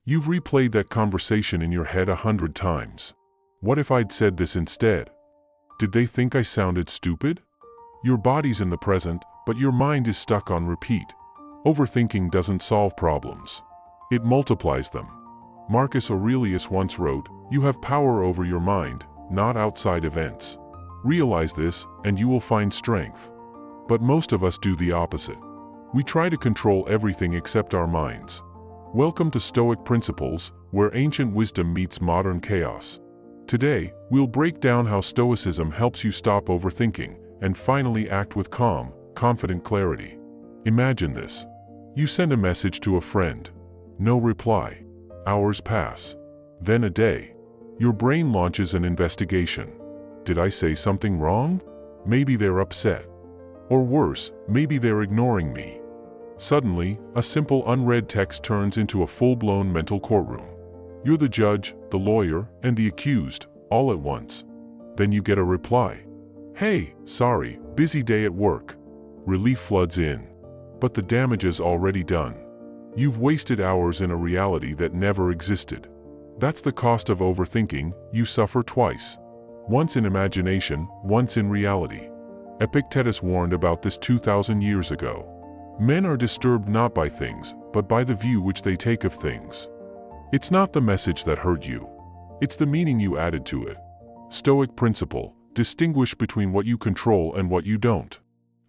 You've replayed that conversation in your head 100 times. What if I'd said this instead? Did they think I sounded stupid? Your body's in the present, but your mind is stuck on repeat. Overthinking doesn't solve problems. It multiplies them. Marcus Aurelius once wrote, "You have power over your mind, not outside events." Realize this, and you will find strength. But most of us do the opposite. We try to control everything except our minds. Welcome to Stoic Principles, where ancient wisdom meets modern chaos. Today, we'll break down how Stoicism helps you stop overthinking and finally act with calm, confident clarity. Imagine this. You send a message to a friend. No reply. Hours pass. Then a day. Your brain launches an investigation. Did I say something wrong? Maybe they're upset. Or worse, maybe they're ignoring me. Suddenly, a simple unread text turns into a full-blown mental courtroom. You're the judge, the lawyer, and the accused, all at once. Then you get a reply. "Hey, sorry, busy day at work." Relief floods in. But the damage is already done. You've wasted hours in a reality that never existed. That's the cost of overthinking. You suffer twice. Once in imagination, once in reality. Epictetus warned about this 2,000 years ago. Men are disturbed not by things, but by the view which they take of things. It's not the message that hurt you. It's the meaning you added to it. Stoic principle: distinguish between what you control and what you don't.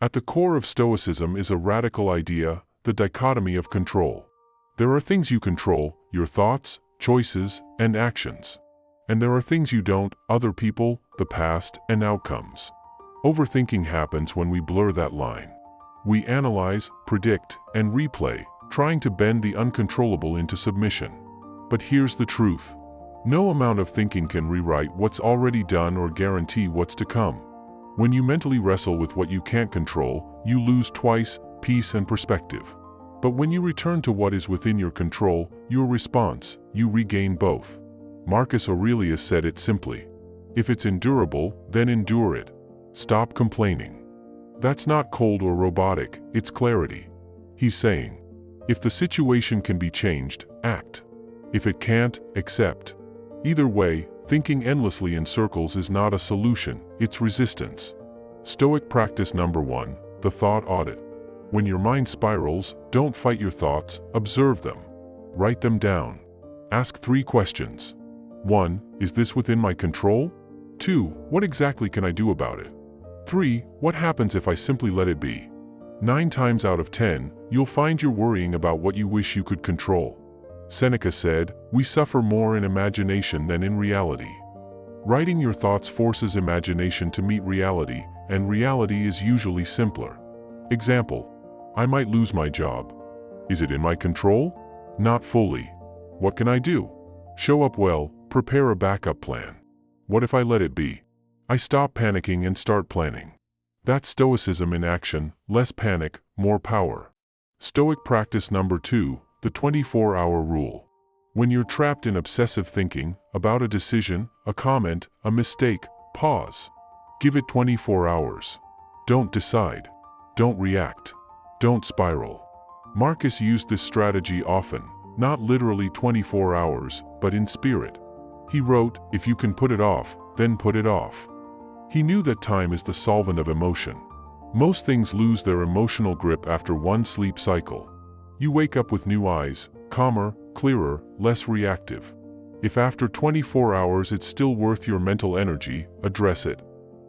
At the core of Stoicism is a radical idea, the dichotomy of control. There are things you control, your thoughts, choices, and actions. And there are things you don't, other people, the past, and outcomes. Overthinking happens when we blur that line. We analyze, predict, and replay, trying to bend the uncontrollable into submission. But here's the truth. No amount of thinking can rewrite what's already done or guarantee what's to come. When you mentally wrestle with what you can't control, you lose twice, peace and perspective. But when you return to what is within your control, your response, you regain both. Marcus Aurelius said it simply. If it's endurable, then endure it. Stop complaining. That's not cold or robotic, it's clarity. He's saying, if the situation can be changed, act. If it can't, accept. Either way, thinking endlessly in circles is not a solution, it's resistance. Stoic practice number 1, the thought audit. When your mind spirals, don't fight your thoughts, observe them. Write them down. Ask 3 questions. 1. Is this within my control? 2. What exactly can I do about it? 3. What happens if I simply let it be? 9 times out of 10, you'll find you're worrying about what you wish you could control. Seneca said, "We suffer more in imagination than in reality." Writing your thoughts forces imagination to meet reality, and reality is usually simpler. Example: I might lose my job. Is it in my control? Not fully. What can I do? Show up well, prepare a backup plan. What if I let it be? I stop panicking and start planning. That's Stoicism in action: less panic, more power. Stoic practice number 2, the 24-hour rule. When you're trapped in obsessive thinking about a decision, a comment, a mistake, pause. Give it 24 hours. Don't decide. Don't react. Don't spiral. Marcus used this strategy often, not literally 24 hours, but in spirit. He wrote, "If you can put it off, then put it off." He knew that time is the solvent of emotion. Most things lose their emotional grip after one sleep cycle. You wake up with new eyes, calmer, clearer, less reactive. If after 24 hours it's still worth your mental energy, address it.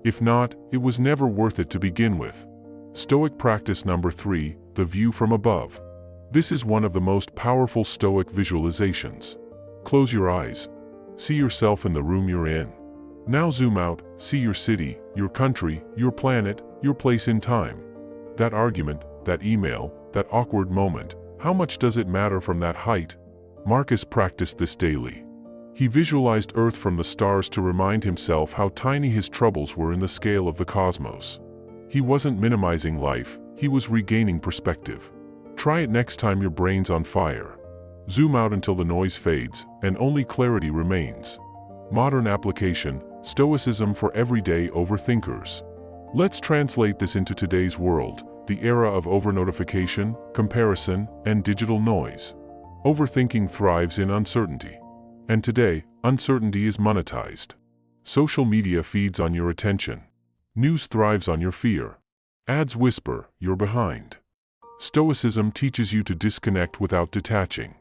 If not, it was never worth it to begin with. Stoic practice number 3, the view from above. This is one of the most powerful Stoic visualizations. Close your eyes. See yourself in the room you're in. Now zoom out, see your city, your country, your planet, your place in time. That argument, that email, that awkward moment, how much does it matter from that height? Marcus practiced this daily. He visualized Earth from the stars to remind himself how tiny his troubles were in the scale of the cosmos. He wasn't minimizing life, he was regaining perspective. Try it next time your brain's on fire. Zoom out until the noise fades, and only clarity remains. Modern application: Stoicism for everyday overthinkers. Let's translate this into today's world, the era of overnotification, comparison, and digital noise. Overthinking thrives in uncertainty. And today, uncertainty is monetized. Social media feeds on your attention. News thrives on your fear. Ads whisper, "You're behind." Stoicism teaches you to disconnect without detaching.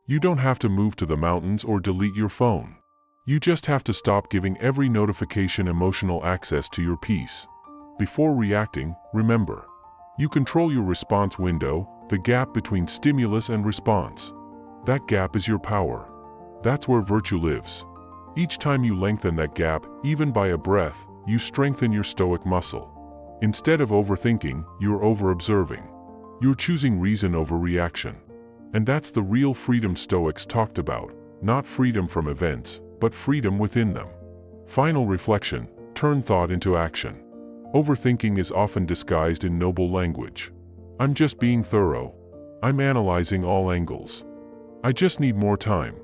You don't have to move to the mountains or delete your phone. You just have to stop giving every notification emotional access to your peace. Before reacting, remember, you control your response window, the gap between stimulus and response. That gap is your power. That's where virtue lives. Each time you lengthen that gap, even by a breath, you strengthen your stoic muscle. Instead of overthinking, you're over-observing. You're choosing reason over reaction. And that's the real freedom Stoics talked about, not freedom from events, but freedom within them. Final reflection: turn thought into action. Overthinking is often disguised in noble language. I'm just being thorough. I'm analyzing all angles. I just need more time.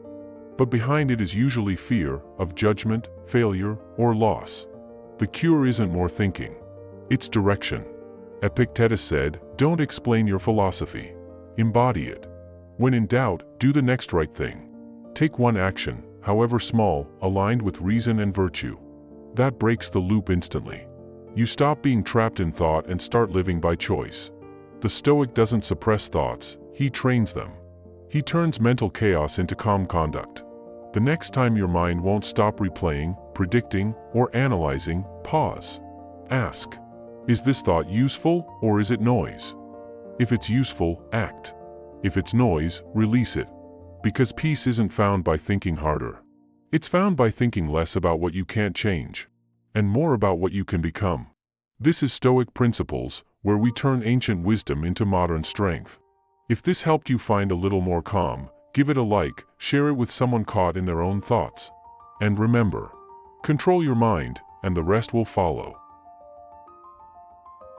But behind it is usually fear of judgment, failure, or loss. The cure isn't more thinking. It's direction. Epictetus said, "Don't explain your philosophy. Embody it. When in doubt, do the next right thing. Take one action, however small, aligned with reason and virtue." That breaks the loop instantly. You stop being trapped in thought and start living by choice. The Stoic doesn't suppress thoughts, he trains them. He turns mental chaos into calm conduct. The next time your mind won't stop replaying, predicting, or analyzing, pause. Ask, is this thought useful or is it noise? If it's useful, act. If it's noise, release it. Because peace isn't found by thinking harder. It's found by thinking less about what you can't change, and more about what you can become. This is Stoic Principles, where we turn ancient wisdom into modern strength. If this helped you find a little more calm, give it a like, share it with someone caught in their own thoughts. And remember, control your mind, and the rest will follow.